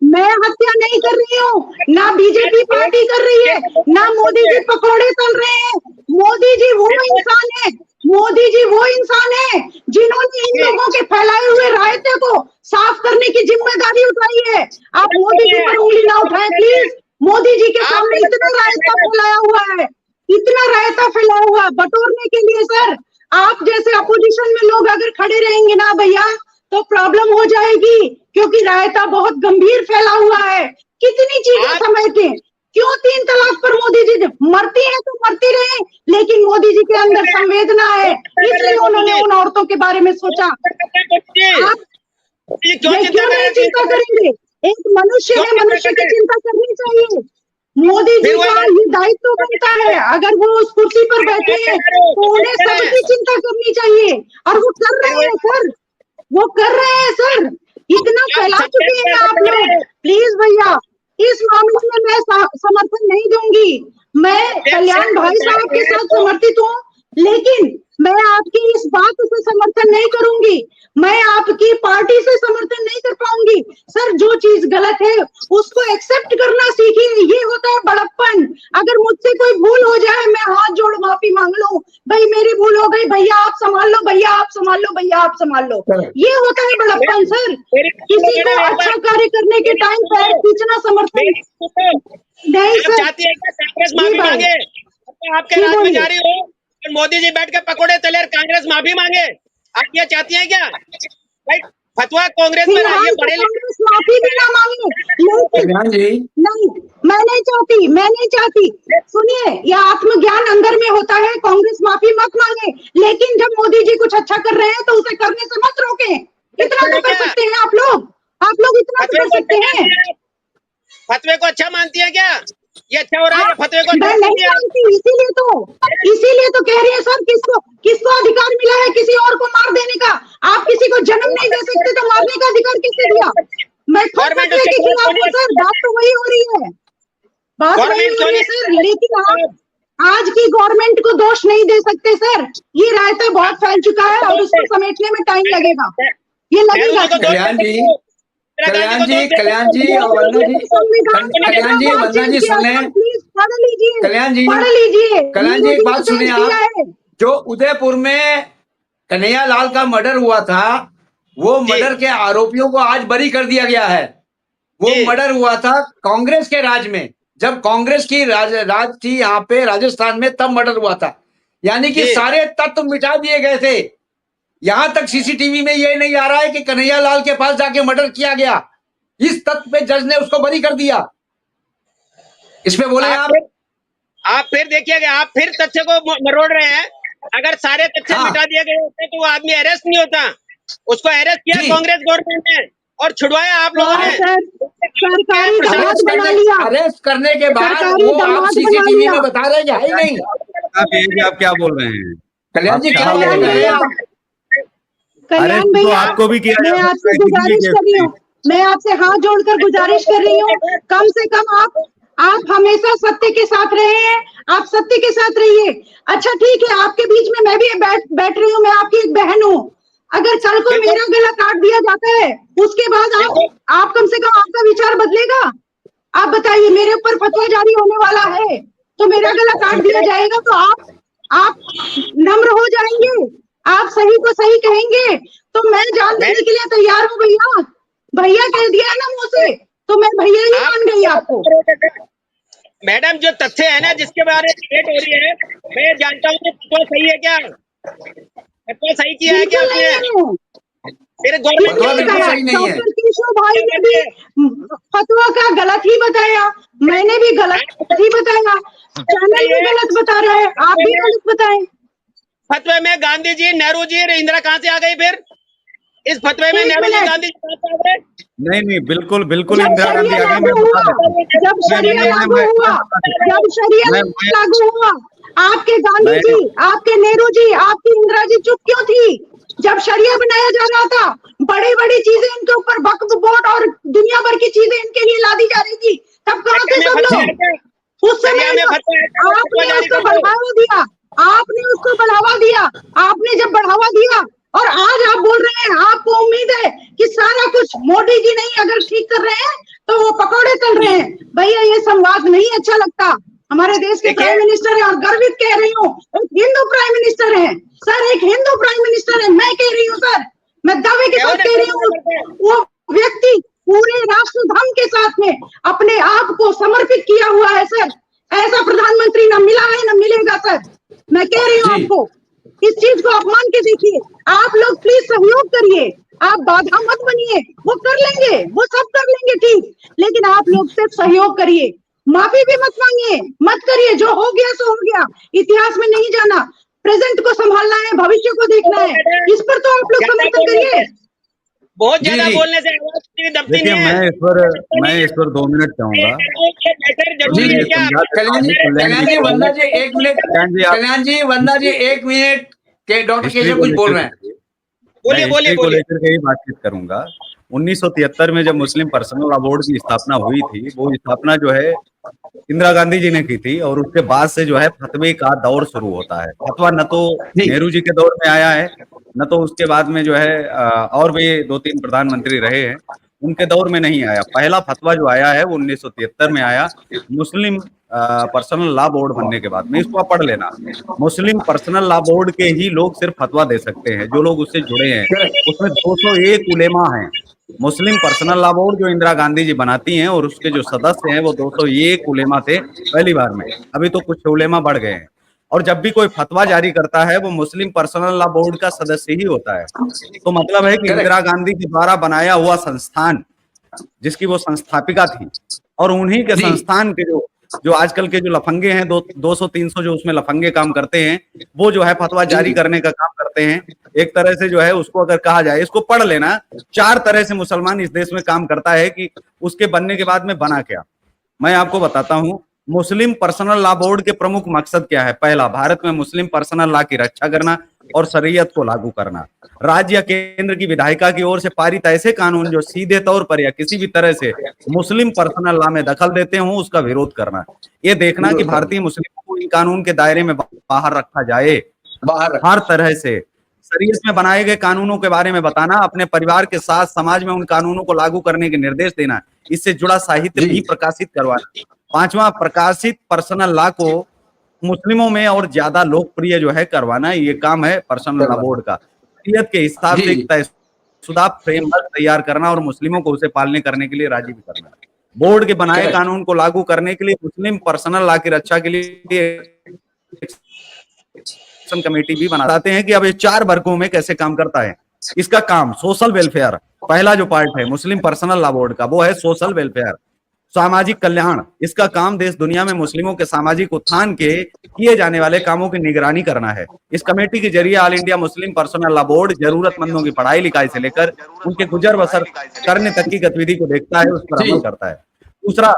मैं हत्या नहीं कर रही हूँ, ना बीजेपी पार्टी कर रही है, ना मोदी जी पकौड़े तल रहे हैं। मोदी जी वो इंसान है, मोदी जी वो इंसान है जिन्होंने इन लोगों के फैलाए हुए रायते को साफ करने की जिम्मेदारी उठाई है। आप मोदी जी पर उंगली ना उठाएं प्लीज। मोदी जी के सामने इतना रायता फैलाया हुआ है, इतना रायता फैलाया हुआ बटोरने के लिए। सर आप जैसे अपोजिशन में लोग अगर खड़े रहेंगे ना भैया तो प्रॉब्लम हो जाएगी, क्योंकि रायता बहुत गंभीर फैला हुआ है। कितनी चीजें समेटे, क्यों 3 तलाक पर मोदी जी मरती हैं तो मरती रहे, लेकिन मोदी जी के अंदर संवेदना है, इसलिए उन्होंने उन औरतों के बारे में सोचा। आप ये क्यों ये चिंता क्यों कर नहीं रहे चिंता हैं? करेंगे? एक मनुष्य क्यों है, चिंता मनुष्य की करेंगे? चिंता करनी चाहिए। मोदी जी फिर का वही- ये दायित्व बनता है, अगर वो उस कुर्सी पर बैठे हैं तो उन्हें सबकी चिंता करनी चाहिए, और वो कर रहे हैं सर, वो कर रहे हैं सर। इतना आप फैला सब चुके हैं कैसे आप कर रहे लोग। हैं? प्लीज भैया, इस मामले में मैं समर्थन नहीं दूंगी। मैं कल्याण भाई साहब के साथ समर्थित हूँ, लेकिन मैं आपकी इस बात से समर्थन नहीं करूंगी, मैं आपकी पार्टी से समर्थन नहीं कर पाऊंगी। सर, जो चीज गलत है उसको एक्सेप्ट करना सीखिए, ये होता है बड़प्पन। अगर मुझसे कोई भूल हो जाए, मैं हाथ जोड़ माफी मांग लूं, भाई मेरी भूल हो गई, भैया आप संभाल लो, भैया आप संभाल लो, भैया आप संभाल लो, ये होता है बड़प्पन सर। किसी को अच्छा कार्य करने के टाइम पैर खींचना समर्थन नहीं आप सर। चाहती है कि कांग्रेस जी माफी भाई। मांगे? तो आपके जी राज में बोलिए। जा रही हो और मोदी जी बैठ के पकोड़े तले और कांग्रेस माफी मांगे, आप ये चाहती हैं क्या? भाई फतवा कांग्रेस में फिलहाल ये तो पढ़े लिखे कांग्रेस माफी भी ना मांगे, लेकिन कल्याण जी, नहीं, मैं नहीं चाहती, मैं नहीं चाहती। सुनिए, यह आत्मज्ञान अंदर में होता है, कांग्रेस माफी मत मांगे, लेकिन जब मोदी जी कुछ अच्छा कर रहे हैं तो उसे करने से मत रोकें। इतना तो कर सकते हैं आप लोग इतना तो फतवे कर को सकते अच्छा हैं। मानती है? फतवे को अच्छा मानती है क्या? ये अच्छा हो रहा है, ये फतवे को अच्छा मैं नहीं मानती है? मानती, इसीलिए तो कह रही है सर, किसको अधिकार मिला है किसी और को मार देने का? आप किसी को जन्म नहीं दे सकते तो मारने का अधिकार किसने दिया? मैं खुद गवर्नमेंट फतवे उसके के खिलाफ हूँ सर, बात तो वही हो रही है, बात वही गवर्नमेंट हो क्यों रही है नहीं? सर। लेकिन आप आज की गवर्नमेंट को दोष नहीं दे सकते सर, ये रायता बहुत फैल चुका है और उसको समेटने में टाइम लगेगा, ये नेहरू लगेगा जी को सर। दोष कल्याण दे जी, सकते हो, इंदिरा गांधी को दोष दे कल्याण सकते जी हो, और वंदना जी, संविधान में कल्याण जी, कितना बार वंदना चेंज जी किया सुन सर, लें। प्लीज पढ़ लीजिए, कल्याण जी, पढ़ लीजिए, कल्याण जी, नीरू एक जी बात को सुनिए चेंज किया आप। है। जो उदयपुर में कन्हैया लाल का मर्डर हुआ था, वो जी। मर्डर के आरोपियों को आज बरी कर दिया गया है। वो जी। मर्डर हुआ था कांग्रेस के राज में, जब कांग्रेस की राज थी यहाँ पे राजस्थान में, तब मर्डर हुआ था। यानी कि जी। सारे तत्व मिटा दिए गए थे। यहां तक सीसीटीवी में ये नहीं आ रहा है कि कन्हैया लाल के पास जाके मर्डर किया गया। इस तथ्य पे जज ने उसको बरी कर दिया। इसमें बोले आप। आप फिर देखिए कि आप फिर तथ्य को मरोड़ रहे हैं। अगर सारे तथ्य हाँ। मिटा दिए गए होते तो वो आदमी अरेस्ट नहीं होता। उसको अरेस्ट किया जी। कांग्रेस गवर्नमेंट ने और छुड़वाया आप लोगों हाँ ने। सर, सरकारी दामाद बना लिया, अरेस्ट करने के बाद सरकारी वो आप दामाद बना सीसीटीवी लिया। में बता रहे हैं कि है ही नहीं। आप ये आप क्या बोल रहे हैं? कल्याण जी, आप क्या क्या बोल बोल रहे रहे हैं हैं? आप? कल्याण अरेस्ट तो भैया, आपको भी किया मैं जा सकता आपसे है, किसी भी गुजारिश केस कर रही में। हूँ, मैं आपसे हाथ जोड़कर गुजारिश कर रही हूँ, कम से कम आप हमेशा सत्य के साथ रहे हैं, आप सत्य के साथ रहिए। अच्छा ठीक है, आपके बीच में मैं भी बैठ रही हूँ, मैं आपकी एक बहन हूँ। अगर कल को मेरा गला काट दिया जाता है, उसके बाद आप कम से कम आपका विचार बदलेगा? आप बताइए, मेरे ऊपर फतवा जारी होने वाला है तो मेरा गला काट दिया जाएगा तो आप नम्र हो जाएंगे, आप सही को सही कहेंगे, तो मैं जान देने के लिए तैयार हूँ भैया। भैया कह दिया है ना मुंह से, तो मैं भैया ही मान गई आपको। मैडम, जो तथ्य है ना जिसके बारे में डिबेट हो रही है, मैं जानता हूँ कि फतवा सही है क्या? फतवा सही किया है क्या बिल्कुल नहीं उसने? है, फिर फतवा गवर्नमेंट बिल्कुल सही नहीं है। डॉक्टर केशव भाई ने भी फतवा का गलत ही बताया, मैंने भी गलत ही बताया, चैनल भी गलत बता रहा है, आप भी गलत बताएं। फतवे में गांधी जी, नेहरू जी और इंदिरा कहाँ से आ गई? फिर इस फतवे में एक नेहरू जी, मिनट, गांधी जी कहाँ से आ गए? नहीं, बिल्कुल बिल्कुल जब इंदिरा गांधी शरिया आ गई। लागू मैं बता हुआ, देता हूँ। जब शरिया मैं- लागू मैं- हुआ, जब शरिया मैं- लागू हुआ, आपके गांधी मैं- जी, आपके नेहरू जी, आपकी इंदिरा जी चुप क्यों थी? जब शरिया बनाया जा रहा था, बड़ी बड़ी चीजें इनके ऊपर वक्फ बोर्ड और दुनिया भर की चीजें इनके लिए लादी जा रही थी, तब कहाँ थे सब लोग? उस समय आपने उसको बढ़ावा दिया, आपने उसको बढ़ावा दिया, आपने जब बढ़ावा दिया और आज आप बोल रहे हैं आपको उम्मीद है कि सारा कुछ मोदी जी नहीं अगर ठीक कर रहे हैं तो वो पकौड़े तल रहे हैं। भैया ये संवाद नहीं अच्छा लगता। हमारे देश के प्राइम मिनिस्टर है और गर्वित कह रही हूँ, एक हिंदू प्राइम मिनिस्टर है सर, एक हिंदू प्राइम मिनिस्टर है। मैं कह रही हूँ सर, मैं दावे के साथ कह रही हूँ, वो व्यक्ति पूरे राष्ट्र धर्म के साथ में अपने आप को समर्पित किया हुआ है सर। ऐसा प्रधानमंत्री न मिला है न मिलेगा सर। मैं कह रही हूँ आपको, इस चीज को आप मान के देखिए। आप लोग प्लीज सहयोग करिए, आप बाधा मत बनिए, वो कर लेंगे, वो सब कर लेंगे ठीक, लेकिन आप लोग सिर्फ सहयोग करिए। माफी भी मत मांगिए, मत करिए, जो हो गया सो हो गया, इतिहास में नहीं जाना, प्रेजेंट को संभालना है, भविष्य को देखना है, इस पर तो आप लोग समर्थन करिए। बहुत जी, ज्यादा जी। बोलने से आवाज की दबती देखिए नहीं है। मैं इस पर 2 मिनट चाहूंगा। बेटर जी, जरूरी है जी। क्या? कल्याण जी, कल्याण जी, वंदना जी एक मिनट, कल्याण जी आप कल्याण जी, वंदना जी एक मिनट, के डॉक्टर हिस्ट्री केशव को कुछ बोल लेकर रहे हैं। के मैं बोलिए बोलिए हिस्ट्री को बोलिए। लेकर के ही बातचीत करूंगा। 1973 में जब मुस्लिम पर्सनल लॉ बोर्ड की स्थापना हुई थी, वो स्थापना जो है इंदिरा गांधी जी ने की थी, और उसके बाद से जो है फतवे का दौर शुरू होता है। फतवा न तो जी। नेहरू जी के दौर में आया है, न तो उसके बाद में जो है और भी 2-3 प्रधानमंत्री रहे हैं, उनके दौर में नहीं आया। पहला फतवा जो आया है वो 1973 में आया, मुस्लिम पर्सनल लॉ बोर्ड बनने के बाद में। इसको आप पढ़ लेना। मुस्लिम पर्सनल लॉ बोर्ड के ही लोग सिर्फ फतवा दे सकते हैं, जो लोग उससे जुड़े हैं। उसमें 201 उलेमा हैं। मुस्लिम पर्सनल लॉ बोर्ड जो इंदिरा गांधी जी बनाती हैं, और उसके जो सदस्य हैं वो 201 उलेमा थे पहली बार में। अभी तो कुछ उलेमा बढ़ गए हैं। और जब भी कोई फतवा जारी करता है वो मुस्लिम पर्सनल लॉ बोर्ड का सदस्य ही होता है। तो मतलब है कि करेक्ट। इंदिरा गांधी के द्वारा बनाया हुआ संस्थान, जिसकी वो संस्थापिका थी, और उन्हीं के जी। संस्थान के जो जो आजकल के जो लफंगे हैं, 200-300 जो उसमें लफंगे काम करते हैं, वो जो है फतवा जारी करने का काम करते हैं। एक तरह से जो है उसको अगर कहा जाए, इसको पढ़ लेना, 4 तरह से मुसलमान इस देश में काम करता है कि उसके बनने के बाद में बना क्या। मैं आपको बताता हूं, मुस्लिम पर्सनल लॉ बोर्ड के प्रमुख मकसद क्या है। पहला, भारत में मुस्लिम पर्सनल लॉ की रक्षा करना और शरीयत को लागू करना। राज्य या केंद्र की विधायिका की ओर से पारित ऐसे कानून जो सीधे तौर पर या किसी भी तरह से मुस्लिम पर्सनल लॉ में दखल देते हों, उसका विरोध करना। ये देखना कि भारतीय मुस्लिमों को इन कानून के दायरे में बाहर रखा जाए, बाहर हर तरह से। शरीयत में बनाए गए कानूनों के बारे में बताना, अपने परिवार के साथ समाज में उन कानूनों को लागू करने के निर्देश देना, इससे जुड़ा साहित्य भी प्रकाशित करवाना। 5वां, प्रकाशित पर्सनल लॉ को मुस्लिमों में और ज्यादा लोकप्रिय जो है करवाना। ये काम है पर्सनल लॉ बोर्ड का। शरीयत के हिसाब से एक तयशुदा फ्रेमवर्क तैयार करना और मुस्लिमों को उसे पालने करने के लिए राजी भी करना। बोर्ड के बनाए कानून को लागू करने के लिए मुस्लिम पर्सनल लॉ की रक्षा के लिए कमेटी भी बनाते हैं कि अब ये 4 वर्गों में कैसे काम करता है। इसका काम सोशल वेलफेयर, पहला जो पार्ट है मुस्लिम पर्सनल लॉ बोर्ड का, वो है सोशल वेलफेयर, सामाजिक कल्याण। इसका काम देश दुनिया में मुस्लिमों के सामाजिक उत्थान के किए जाने वाले कामों की निगरानी करना है। इस कमेटी के जरिए all India Muslim personal law board जरूरतमंदों की पढ़ाई लिखाई से लेकर उनके गुजर बसर करने तक की गतिविधि को देखता है, उस पर अमल करता है। दूसरा,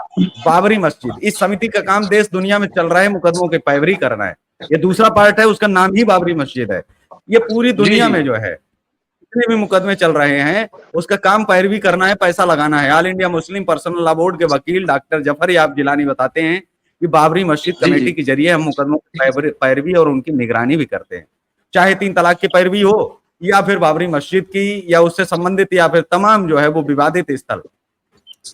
बाबरी मस्जिद। इस समिति का काम देश दुनिया में चल रहे मुकदमों की पैरवी करना है। ये दूसरा पार्ट है, उसका नाम ही बाबरी मस्जिद है। ये पूरी दुनिया में जो है जितने भी मुकदमे चल रहे हैं उसका काम पैरवी करना है, पैसा लगाना है। All India Muslim personal law board के वकील डॉक्टर जफर याब जिलानी बताते हैं कि बाबरी मस्जिद कमेटी के जरिए हम मुकदमों की पैरवी और उनकी निगरानी भी करते हैं। चाहे 3 तलाक की पैरवी हो या फिर बाबरी मस्जिद की या उससे संबंधित या फिर तमाम जो है वो विवादित स्थल।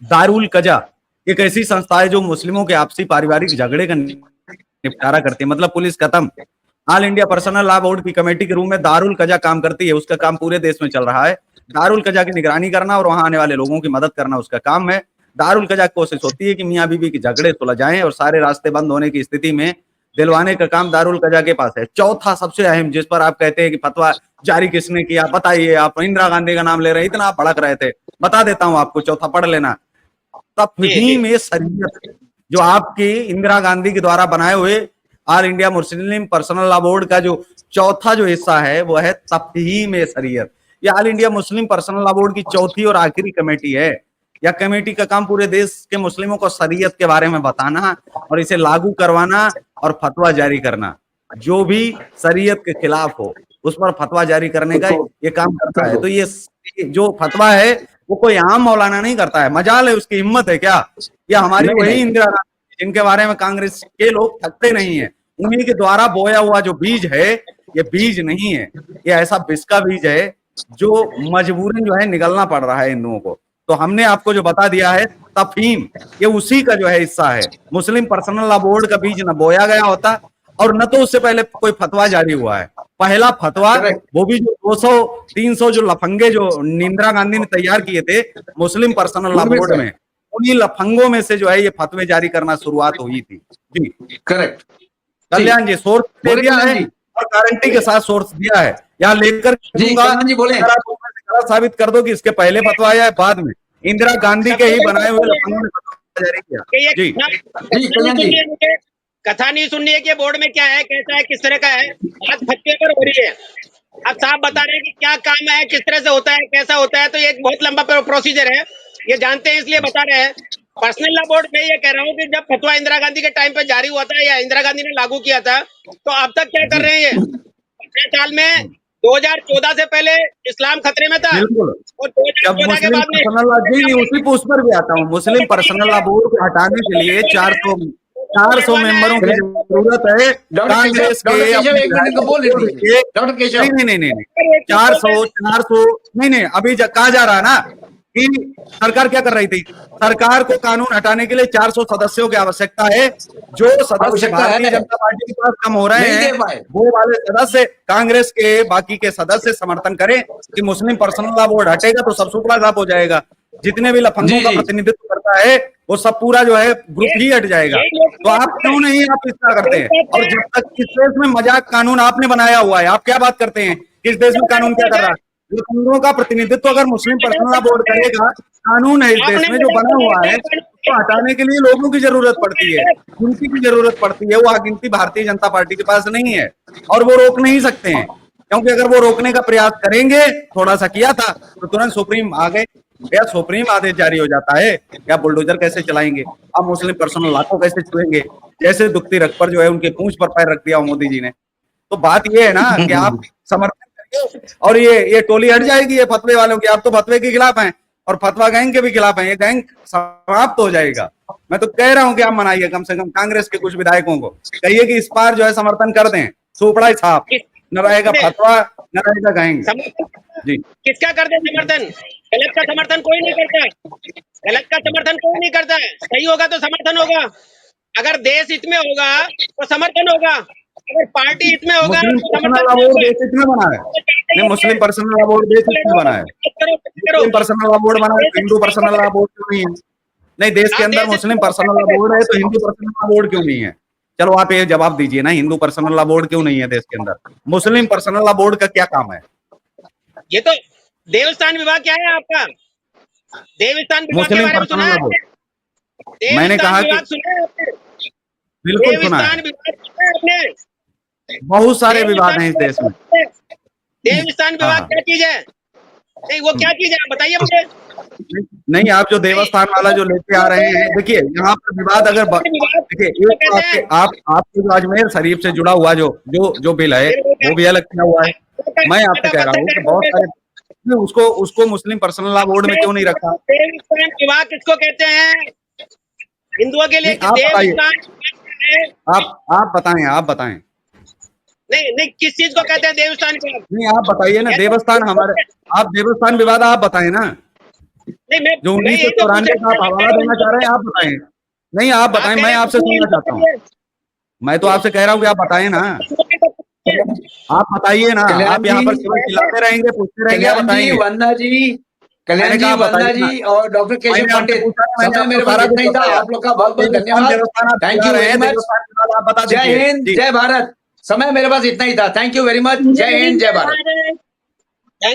दारुल कजा एक ऐसी संस्था है जो मुस्लिमों के आपसी पारिवारिक झगड़े का निपटारा करती है, मतलब पुलिस खत्म। All India personal law board की कमेटी के रूप में दारुल कजा काम करती है। उसका काम पूरे देश में चल रहा है। दारुल कजा की निगरानी करना और वहां आने वाले लोगों की मदद करना उसका काम है। दारुल कजा की कोशिश होती है कि मियाँ बीवी की झगड़े सुलझाएं और सारे रास्ते बंद होने की स्थिति में दिलवाने का काम दारुल कजा के पास है। चौथा, सबसे अहम, जिस पर आप कहते हैं कि फतवा जारी किसने किया, बताइए। आप इंदिरा गांधी का नाम ले रहे हैं, इतना आप भड़क रहे थे, बता देता हूं आपको, चौथा पढ़ लेना। तफहीम शरीयत, जो आपकी इंदिरा गांधी के द्वारा बनाए हुए all India Muslim personal law board का जो चौथा जो हिस्सा है वो है तफहीम शरीयत। ये all India Muslim personal law board की चौथी और आखिरी कमेटी है। यह कमेटी का काम पूरे देश के मुस्लिमों को शरीयत के बारे में बताना और इसे लागू करवाना और फतवा जारी करना। जो भी शरीयत के खिलाफ हो उस पर फतवा जारी करने का ये काम करता है। तो ये जो फतवा है वो कोई आम मौलाना नहीं करता है। मजाल है, उसकी हिम्मत है क्या? या हमारी वही इंदिरा गांधी जिनके बारे में कांग्रेस के लोग थकते नहीं है, उन्हीं के द्वारा बोया हुआ जो बीज है, ये बीज नहीं है, ये ऐसा बिस्का बीज है जो मजबूरन जो है निकलना पड़ रहा है हिंदुओं को। तो हमने आपको जो बता दिया है तफहीम, ये उसी का जो है हिस्सा है। मुस्लिम पर्सनल लॉ बोर्ड का बीज न बोया गया होता और न तो उससे पहले कोई फतवा जारी हुआ है। पहला फतवा, वो भी जो 200-300 जो लफंगे जो इंदिरा गांधी ने तैयार किए थे मुस्लिम पर्सनल लॉ बोर्ड में, उन्हीं लफंगों में से जो है ये फतवे जारी करना शुरुआत हुई थी। जी करेक्ट। कल्याण जी, सोर्स दे दिया है और गारंटी के साथ सोर्स दिया है, यहाँ लेकर जी बोले साबित कर दो कि इसके पहले फतवा आया है बाद में। इंदिरा गांधी के ही बनाए हुए लफंगों ने जारी किया। कि ये जी कल्याण जी। कथा नहीं सुननी है कि बोर्ड में क्या है, कैसा है, किस तरह का है। आज फतवे पर हो रही है। अब साहब बता रहे हैं कि क्या काम है, किस तरह से होता है, कैसा होता है। तो ये एक बहुत लंबा प्रोसीजर है, ये जानते हैं इसलिए बता रहे हैं। पर्सनल लॉ बोर्ड में ये कह रहा हूँ कि जब फतवा इंदिरा गांधी के टाइम पे जारी हुआ था या इंदिरा गांधी ने लागू किया था, तो अब तक क्या कर रहे हैं ये 15 साल में? 2014 से पहले इस्लाम खतरे में था बिल्कुल। और जब 2014 के मुस्लिम बाद में पर्सनल लॉ, जी उसी पे उस पर भी आता हूँ। मुस्लिम पर्सनल लॉ बोर्ड को हटाने के लिए 400 मेंबरों की जरूरत है। कांग्रेस के एक मिनट को बोल दीजिए डॉक्टर केशव। नहीं 400 नहीं अभी कहा जा रहा है ना कि सरकार क्या कर रही थी। सरकार को कानून हटाने के लिए 400 सदस्यों की आवश्यकता है। जो सदस्य भारतीय जनता पार्टी के पास कम हो रहे हैं, वो वाले सदस्य कांग्रेस के बाकी के सदस्य समर्थन करें कि मुस्लिम पर्सनल लॉ बोर्ड हटेगा तो सब सुपड़ा साफ हो जाएगा। जितने भी लफंगों का प्रतिनिधित्व करता है वो सब पूरा जो है ग्रुप ही हट जाएगा। तो आप क्यों नहीं आप इस तरह करते हैं? और जब तक इस देश में मजाक कानून आपने बनाया हुआ है, आप क्या बात करते हैं? इस देश में कानून क्या कर रहा है? लफंगों का प्रतिनिधित्व अगर मुस्लिम पर्सनल लॉ बोर्ड करेगा, कानून है इस देश में जो बना हुआ है, उसको हटाने के लिए लोगों की जरूरत पड़ती है, गिनती की जरूरत पड़ती है। वो गिनती भारतीय जनता पार्टी के पास नहीं है और वो रोक नहीं सकते हैं, क्योंकि अगर वो रोकने का प्रयास करेंगे, थोड़ा सा किया था तो तुरंत सुप्रीम आ गए। या सुप्रीम आदेश जारी हो जाता है, क्या बुलडोजर कैसे चलाएंगे? अब मुस्लिम पर्सनल लॉ को कैसे छुएंगे? कैसे दुखती रख पर जो है उनके पूंछ पर पैर रख दिया मोदी जी ने। तो बात ये है ना कि आप समर्थन करिए और ये टोली हट जाएगी ये फतवे वालों की। आप तो फतवे के खिलाफ हैं और फतवा गैंग के भी खिलाफ हैं। ये गैंग समाप्त हो जाएगा। मैं तो कह रहा हूं कि आप मनाइए, कम से कम कांग्रेस के कुछ विधायकों को कहिए कि इस बार जो है समर्थन कर दें। सुपड़ा ही साफ, न रहेगा फतवा न रहेगा गैंग। जी किसका कर दे समर्थन? गलत का समर्थन कोई नहीं करता। गलत का समर्थन कोई नहीं करता है। सही होगा तो समर्थन होगा। अगर देश हित में होगा तो समर्थन होगा। अगर पार्टी हित में होगा मुस्लिम तो पर्सनल लॉ बोर्ड देश हित में बना है। नहीं, मुस्लिम पर्सनल लॉ बोर्ड देश हित में बना है। मुस्लिम पर्सनल लॉ बोर्ड बना है, हिंदू पर्सनल लॉ बोर्ड क्यों नहीं है? नहीं, देश के अंदर मुस्लिम पर्सनल लॉ बोर्ड है तो हिंदू पर्सनल लॉ बोर्ड क्यों नहीं है? चलो आप ये जवाब दीजिए ना, हिंदू पर्सनल लॉ बोर्ड क्यों नहीं है देश के अंदर? मुस्लिम पर्सनल लॉ बोर्ड का क्या काम है? ये तो देवस्थान विभाग क्या है आपका? देवस्थान विभाग के मुस्लिम बारे में सुना पर्सनल है लॉ बोर्ड, आपने? मैंने कहा कि विभाग सुना है आपने? बिल्कुल सुना है। देवस्थान विभाग सुना है आपने? बहुत सारे विभाग हैं इस देश में। देवस्थान विभाग क्या चीज है? नहीं, वो क्या चीज है बताइए मुझे। नहीं, आप जो देवस्थान वाला जो लेके आ रहे हैं, देखिए यहाँ पर विवाद अगर देखिए एक आपके जो अजमेर शरीफ से जुड़ा हुआ जो बिल है वो भी अलग किया हुआ है। मैं आपसे कह रहा हूँ कि बहुत सारे उसको मुस्लिम पर्सनल लॉ बोर्ड में क्यों नहीं रखा? देवस्थान विभाग किसको कहते हैं? हिंदुओं के लिए आप बताइए, देवस्थान आप बताएं। नहीं, किस चीज को कहते हैं देवस्थान विभाग? नहीं, आप बताइए ना। देवस्थान हमारे, आप देवस्थान विवाद आप बताएं ना। नहीं, मैं जो 1994 का आप हवाला देना चाह रहे हैं, आप बताएं। नहीं, आप बताएं, मैं आपसे सुनना चाहता हूँ। मैं तो आपसे कह रहा हूँ कि आप बताएं ना। आप बताइए ना। आप यहाँ पर केवल खिलाते रहेंगे, पूछते रहेंगे, आप बताएंगे। कल्याण जी और डॉक्टर केशव पंडित, समय मेरे पास इतना ही था। आप लोग का बहुत बहुत धन्यवाद। Thank you very much. जय हिंद, जय भारत। समय मेरे पास इतना ही था। Thank you very much. जय हिंद, जय भारत।